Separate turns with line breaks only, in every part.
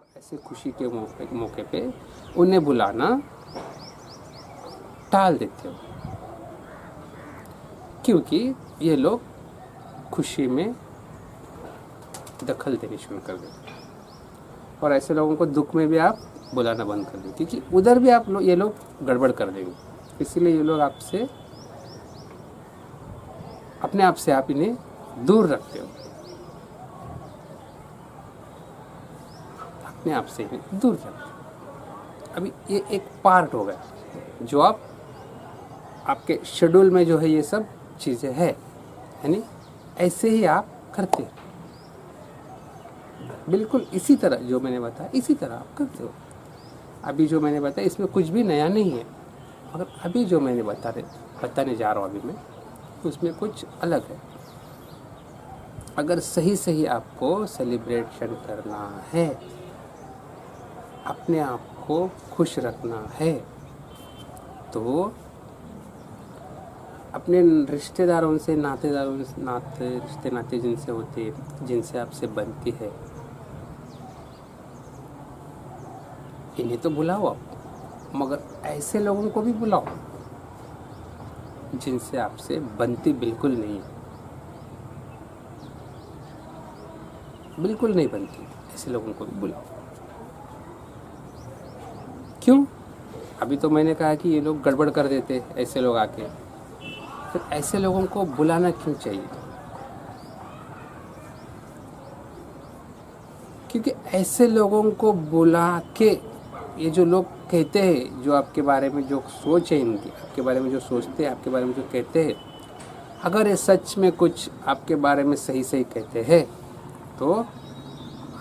और ऐसे खुशी के मौके पे उन्हें बुलाना टाल देते हो, क्योंकि ये लोग खुशी में दखल देनी शुरू कर देते हैं। और ऐसे लोगों को दुख में भी आप बुलाना बंद कर दें, क्योंकि उधर भी ये लोग गड़बड़ कर देंगे। इसीलिए ये लोग आपसे अपने आप से आप इन्हें दूर रखते हो, अपने आप से इन्हें दूर रखते हो। अभी ये एक पार्ट हो गया जो आपके शेड्यूल में जो है ये सब चीज़ें है, यानी ऐसे ही आप करते हो, बिल्कुल इसी तरह जो मैंने बताया इसी तरह आप करते हो। अभी जो मैंने बताया इसमें कुछ भी नया नहीं है, मगर अभी जो मैंने बताने जा रहा हूँ अभी मैं, उसमें कुछ अलग है। अगर सही सही आपको सेलिब्रेशन करना है, अपने आप को खुश रखना है, तो अपने रिश्तेदारों से नाते जिनसे होते, जिनसे आपसे बनती है, इन्हें तो बुलाओ आप, मगर ऐसे लोगों को भी बुलाओ जिनसे आपसे बनती बिल्कुल नहीं है, बिल्कुल नहीं बनती, ऐसे लोगों को भी बुलाओ। क्यों? अभी तो मैंने कहा कि ये लोग गड़बड़ कर देते, ऐसे लोग आके, तो ऐसे लोगों को बुलाना क्यों चाहिए? क्योंकि ऐसे लोगों को बुला के ये जो लोग कहते हैं, जो आपके बारे में जो सोच है इनकी, आपके बारे में जो सोचते हैं, आपके बारे में जो कहते हैं, अगर ये सच में कुछ आपके बारे में सही सही कहते हैं, तो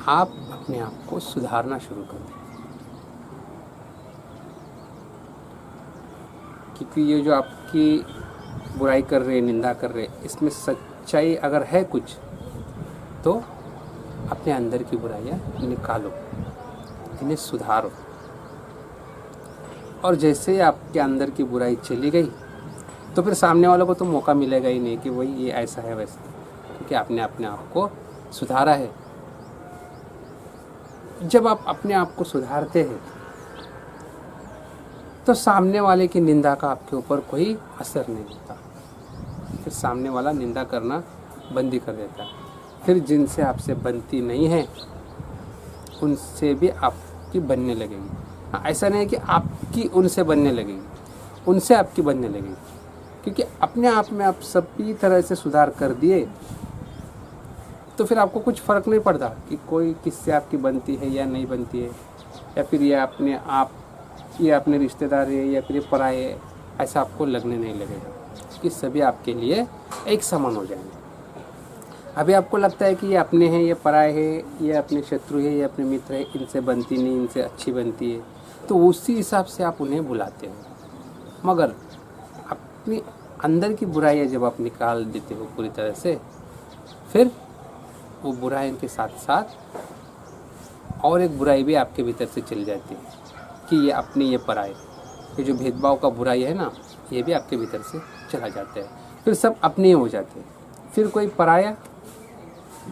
आप अपने आप को सुधारना शुरू कर दें। क्योंकि ये जो आपकी बुराई कर रहे, निंदा कर रहे, इसमें सच्चाई अगर है कुछ, तो अपने अंदर की बुराइयां निकालो, इन्हें सुधारो। और जैसे ही आपके अंदर की बुराई चली गई, तो फिर सामने वालों को तो मौका मिलेगा ही नहीं कि वही ये ऐसा है वैसा, क्योंकि आपने अपने आप को सुधारा है। जब आप अपने आप को सुधारते हैं, तो सामने वाले की निंदा का आपके ऊपर कोई असर नहीं होता। फिर सामने वाला निंदा करना बंद ही कर देता है। फिर जिनसे आपसे बनती नहीं है, उनसे भी आपकी बनने लगेगी। हाँ, ऐसा नहीं है कि आपकी उनसे बनने लगेगी, उनसे आपकी बनने लगेगी, क्योंकि अपने आप में आप सभी तरह से सुधार कर दिए, तो फिर आपको कुछ फ़र्क नहीं पड़ता कि कोई किससे आपकी बनती है या नहीं बनती है, या फिर ये अपने रिश्तेदार है या फिर ये पराये है, ऐसा आपको लगने नहीं लगेगा, कि सभी आपके लिए एक समान हो जाएंगे। अभी आपको लगता है कि ये अपने हैं, ये पराये है, ये अपने शत्रु है, ये अपने मित्र है, इनसे बनती नहीं, इनसे अच्छी बनती है, तो उसी हिसाब से आप उन्हें बुलाते हो। मगर अपनी अंदर की बुराइयाँ जब आप निकाल देते हो पूरी तरह से, फिर वो बुराई के साथ साथ और एक बुराई भी आपके भीतर से चली जाती है कि ये अपने, ये पराये, ये जो भेदभाव का बुराई है ना, ये भी आपके भीतर से चला जाता है। फिर सब अपने ही हो जाते हैं, फिर कोई पराया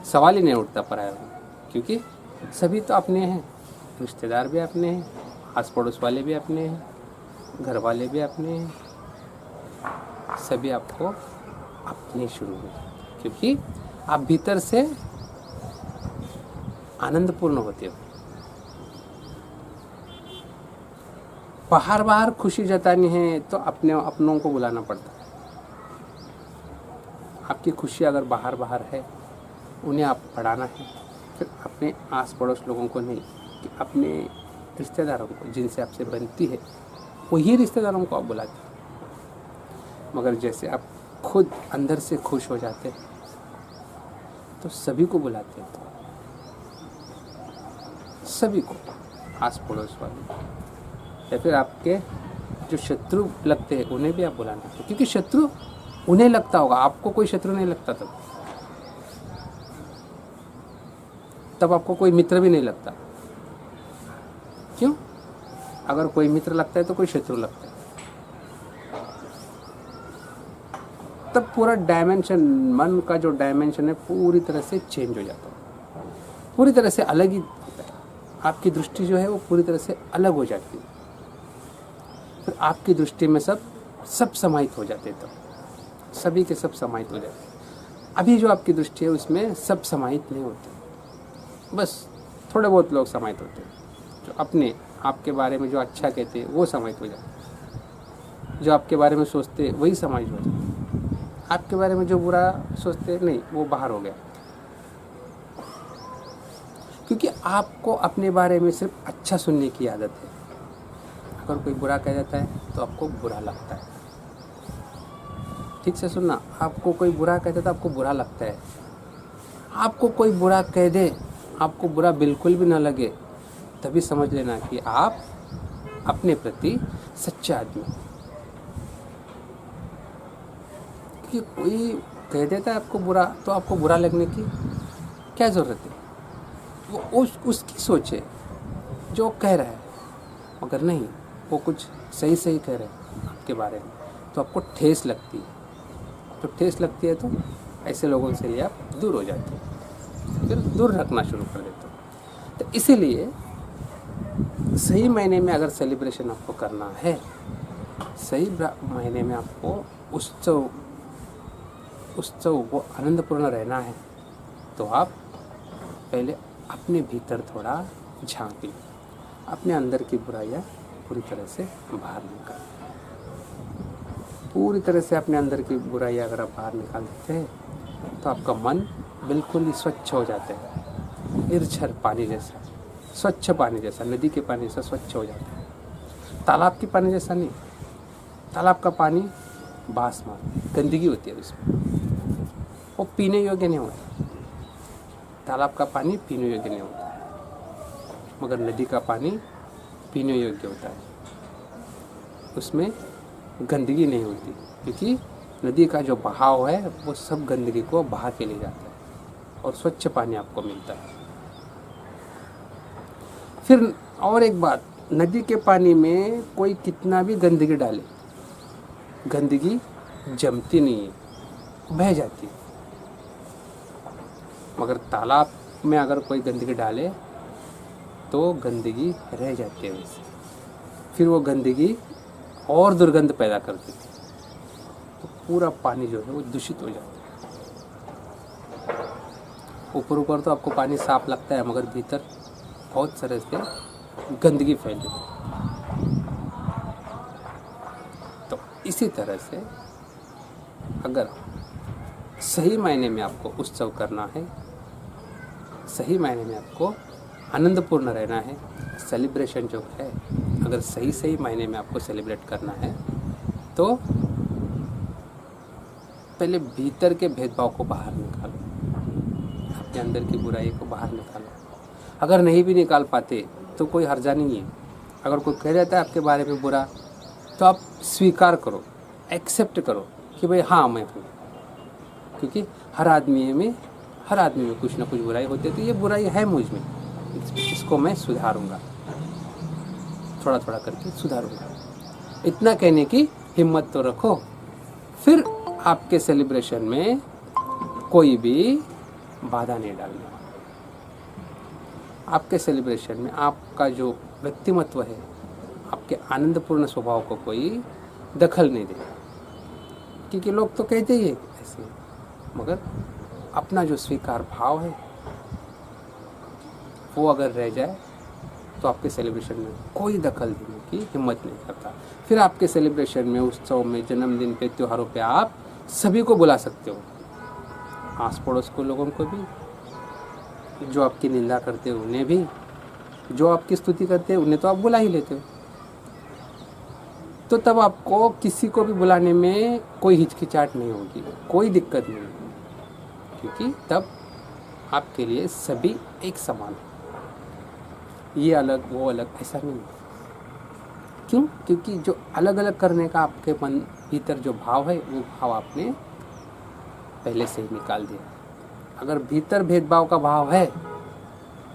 सवाल ही नहीं उठता पराया, क्योंकि सभी तो अपने हैं, रिश्तेदार भी अपने हैं, आस पड़ोस वाले भी अपने हैं, घर वाले भी अपने हैं, सभी आपको अपने शुरू हो, क्योंकि आप भीतर से आनंदपूर्ण होते हो। बाहर खुशी जतानी है तो अपनों को बुलाना पड़ता है। आपकी खुशी अगर बाहर है, उन्हें आप बढ़ाना है, फिर अपने आस पड़ोस लोगों को नहीं, कि अपने रिश्तेदारों को, जिनसे आपसे बनती है, वही रिश्तेदारों को आप बुलाते हैं। मगर जैसे आप खुद अंदर से खुश हो जाते हैं, तो सभी को बुलाते हैं, सभी को, आस पड़ोस वाले, या फिर आपके जो शत्रु लगते हैं उन्हें भी आप बुलाना है, क्योंकि शत्रु उन्हें लगता होगा, आपको कोई शत्रु नहीं लगता। तब आपको कोई मित्र भी नहीं लगता। क्यों? अगर कोई मित्र लगता है तो कोई शत्रु लगता है। तब पूरा डायमेंशन, मन का जो डायमेंशन है, पूरी तरह से चेंज हो जाता है, पूरी तरह से अलग ही होता है। आपकी दृष्टि जो है वो पूरी तरह से अलग हो जाती है। फिर आपकी दृष्टि में सब समाहित हो जाते हैं, तब सभी के सब समाहित हो जाते हैं। अभी जो आपकी दृष्टि है उसमें सब समाहित नहीं होते, बस थोड़े बहुत लोग समाहित होते हैं। जो अपने आपके बारे में जो अच्छा कहते हैं वो समाहित हो जाते हैं, जो आपके बारे में सोचते वही समाहित हो जाते हैं, आपके बारे में जो बुरा सोचते नहीं वो बाहर हो गया। क्योंकि आपको अपने बारे में सिर्फ अच्छा सुनने की आदत है। अगर कोई बुरा कह जाता है तो आपको बुरा लगता है। ठीक से सुनना, आपको कोई बुरा कहता है तो आपको बुरा लगता है। आपको कोई बुरा कह दे, आपको बुरा बिल्कुल भी ना लगे, तभी समझ लेना कि आप अपने प्रति सच्चा आदमी। कि कोई कह देता है आपको बुरा तो आपको बुरा लगने की क्या ज़रूरत है? वो उसकी सोच है जो कह रहा है, मगर नहीं, वो कुछ सही कह रहे हैं आपके बारे में, तो आपको ठेस लगती है। तो ठेस लगती है तो ऐसे लोगों से लिए आप दूर हो जाते हो, फिर दूर रखना शुरू कर देते हो। तो इसीलिए सही मायने में अगर सेलिब्रेशन आपको करना है, सही मायने में आपको उत्सव को आनंदपूर्ण रहना है, तो आप पहले अपने भीतर थोड़ा झांकिए, अपने अंदर की बुराइयाँ पूरी तरह से बाहर निकाल। पूरी तरह से अपने अंदर की बुराइयाँ अगर आप बाहर निकाल देते हैं तो आपका मन बिल्कुल ही स्वच्छ हो जाता है, निर्झर पानी जैसा, स्वच्छ पानी जैसा, नदी के पानी जैसा स्वच्छ हो जाता है। तालाब के पानी जैसा नहीं। तालाब का पानी बास मार, गंदगी होती है उसमें, वो पीने योग्य नहीं होता। तालाब का पानी पीने योग्य नहीं होता, मगर नदी का पानी पीने योग्य होता है। उसमें गंदगी नहीं होती, क्योंकि नदी का जो बहाव है वो सब गंदगी को बहा के ले जाता है और स्वच्छ पानी आपको मिलता है। फिर और एक बात, नदी के पानी में कोई कितना भी गंदगी डाले, गंदगी जमती नहीं है, बह जाती है। मगर तालाब में अगर कोई गंदगी डाले तो गंदगी रह जाती है वैसे, फिर वो गंदगी और दुर्गंध पैदा करती है, तो पूरा पानी जो है वो दूषित हो जाता है। ऊपर तो आपको पानी साफ लगता है, मगर भीतर बहुत सारे से गंदगी फैली है। तो इसी तरह से अगर सही मायने में आपको उत्सव करना है, सही मायने में आपको आनंदपूर्ण रहना है, सेलिब्रेशन जो है अगर सही मायने में आपको सेलिब्रेट करना है, तो पहले भीतर के भेदभाव को बाहर निकालो, अपने अंदर की बुराई को बाहर निकालो। अगर नहीं भी निकाल पाते तो कोई हर्जा नहीं है। अगर कोई कह देता है आपके बारे में बुरा, तो आप स्वीकार करो, एक्सेप्ट करो कि भाई हाँ मैं हूँ, क्योंकि हर आदमी में कुछ ना कुछ बुराई होती है, तो ये बुराई है मुझ में, इसको मैं सुधारूंगा, थोड़ा थोड़ा करके सुधारूंगा। इतना कहने की हिम्मत तो रखो। फिर आपके सेलिब्रेशन में कोई भी बाधा नहीं डालना। आपके सेलिब्रेशन में आपका जो व्यक्तिमत्व है, आपके आनंदपूर्ण स्वभाव को कोई दखल नहीं देगा, क्योंकि लोग तो कहते ही ऐसे, मगर अपना जो स्वीकार भाव है वो अगर रह जाए तो आपके सेलिब्रेशन में कोई दखल देने की हिम्मत नहीं करता। फिर आपके सेलिब्रेशन में, उत्सव में, जन्मदिन पे, त्योहारों पे आप सभी को बुला सकते हो, आस पड़ोस को लोगों को भी, जो आपकी निंदा करते हैं उन्हें भी, जो आपकी स्तुति करते हैं उन्हें तो आप बुला ही लेते हो। तो तब आपको किसी को भी बुलाने में कोई हिचकिचाहट नहीं होगी, कोई दिक्कत नहीं होगी, क्योंकि तब आपके लिए सभी एक समान है, ये अलग वो अलग ऐसा नहीं। क्यों? क्योंकि जो अलग अलग करने का आपके मन भीतर जो भाव है वो भाव आपने पहले से ही निकाल दिया। अगर भीतर भेदभाव का भाव है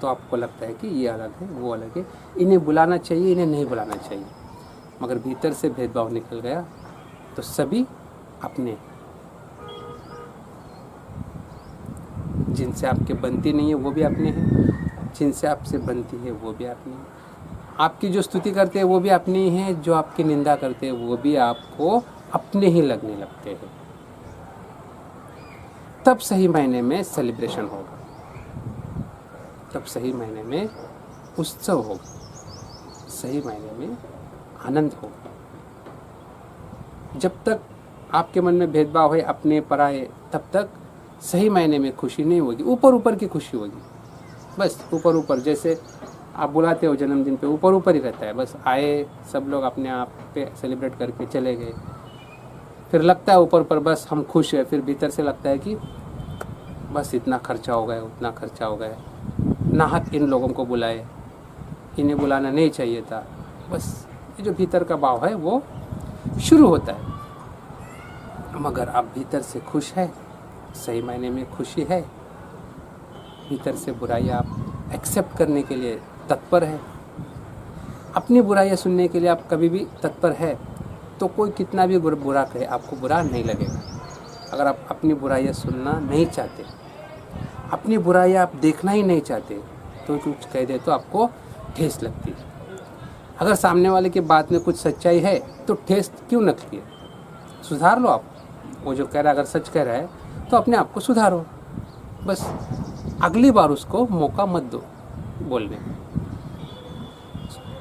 तो आपको लगता है कि ये अलग है वो अलग है, इन्हें बुलाना चाहिए इन्हें नहीं बुलाना चाहिए, मगर भीतर से भेदभाव निकल गया तो सभी अपने, जिनसे आपके बनती नहीं है वो भी अपने हैं, जिनसे आपसे बनती है वो भी अपनी, आपकी जो स्तुति करते हैं वो भी अपनी है, जो आपकी निंदा करते हैं वो भी आपको अपने ही लगने लगते हैं। तब सही मायने में सेलिब्रेशन होगा, तब सही मायने में उत्सव होगा, सही मायने में आनंद होगा। जब तक आपके मन में भेदभाव है अपने पराये, तब तक सही मायने में खुशी नहीं होगी, ऊपर ऊपर की खुशी होगी। बस ऊपर ऊपर, जैसे आप बुलाते हो जन्मदिन पे, ऊपर ऊपर ही रहता है, बस आए सब लोग अपने आप पे सेलिब्रेट करके चले गए, फिर लगता है ऊपर पर बस हम खुश हैं, फिर भीतर से लगता है कि बस इतना खर्चा हो गया, उतना खर्चा हो गया, नाहक इन लोगों को बुलाए, इन्हें बुलाना नहीं चाहिए था। बस ये जो भीतर का भाव है वो शुरू होता है। मगर आप भीतर से खुश है, सही मायने में खुशी है, भीतर से बुराई आप एक्सेप्ट करने के लिए तत्पर है, अपनी बुराइयाँ सुनने के लिए आप कभी भी तत्पर है, तो कोई कितना भी बुरा कहे आपको बुरा नहीं लगेगा। अगर आप अपनी बुराइयाँ सुनना नहीं चाहते, अपनी बुराइयाँ आप देखना ही नहीं चाहते, तो कुछ कह दे तो आपको ठेस लगती है। अगर सामने वाले की बात में कुछ सच्चाई है तो ठेस क्यों लगती है? सुधार लो आप। वो जो कह रहा है अगर सच कह रहा है तो अपने आप को सुधारो, बस अगली बार उसको मौका मत दो बोलने।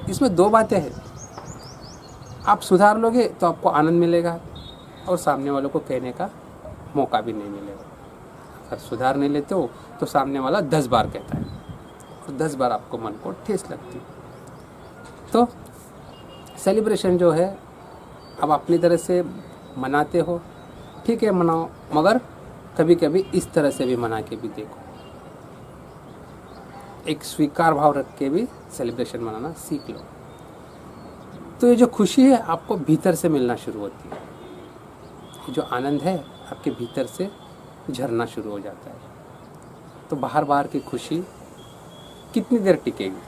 इसमें दो बातें हैं, आप सुधार लोगे तो आपको आनंद मिलेगा और सामने वालों को कहने का मौका भी नहीं मिलेगा। अगर सुधार नहीं लेते हो तो सामने वाला 10 बार कहता है और 10 बार आपको मन को ठेस लगती है। तो सेलिब्रेशन जो है आप अपनी तरह से मनाते हो, ठीक है मनाओ, मगर कभी कभी इस तरह से भी मना के भी देखो, एक स्वीकार भाव रख के भी सेलिब्रेशन मनाना सीख लो। तो ये जो खुशी है आपको भीतर से मिलना शुरू होती है, ये जो आनंद है आपके भीतर से झरना शुरू हो जाता है। तो बाहर बाहर की खुशी कितनी देर टिकेगी?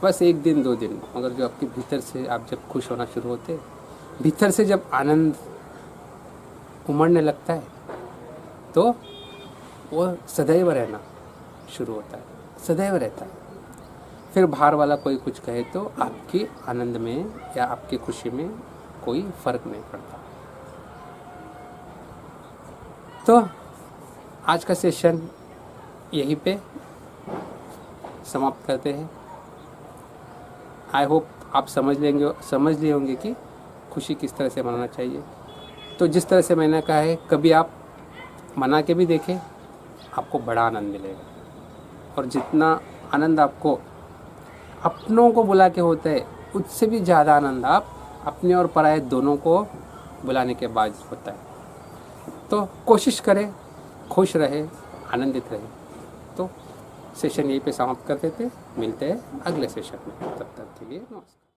बस 1 दिन 2 दिन। मगर जो आपके भीतर से आप जब खुश होना शुरू होते, भीतर से जब आनंद उमड़ने लगता है, तो वो सदैव रहना शुरू होता है, सदैव रहता है। फिर बाहर वाला कोई कुछ कहे तो आपकी आनंद में या आपकी खुशी में कोई फर्क नहीं पड़ता। तो आज का सेशन यहीं पे समाप्त करते हैं। आई होप आप समझ लिए होंगे कि खुशी किस तरह से मनाना चाहिए। तो जिस तरह से मैंने कहा है, कभी आप मना के भी देखें, आपको बड़ा आनंद मिलेगा। और जितना आनंद आपको अपनों को बुला के होता है, उससे भी ज़्यादा आनंद आप अपने और पराये दोनों को बुलाने के बाद होता है। तो कोशिश करें, खुश रहे, आनंदित रहे। तो सेशन यहीं पे समाप्त करते थे, मिलते हैं अगले सेशन में। तब तक के लिए नमस्कार।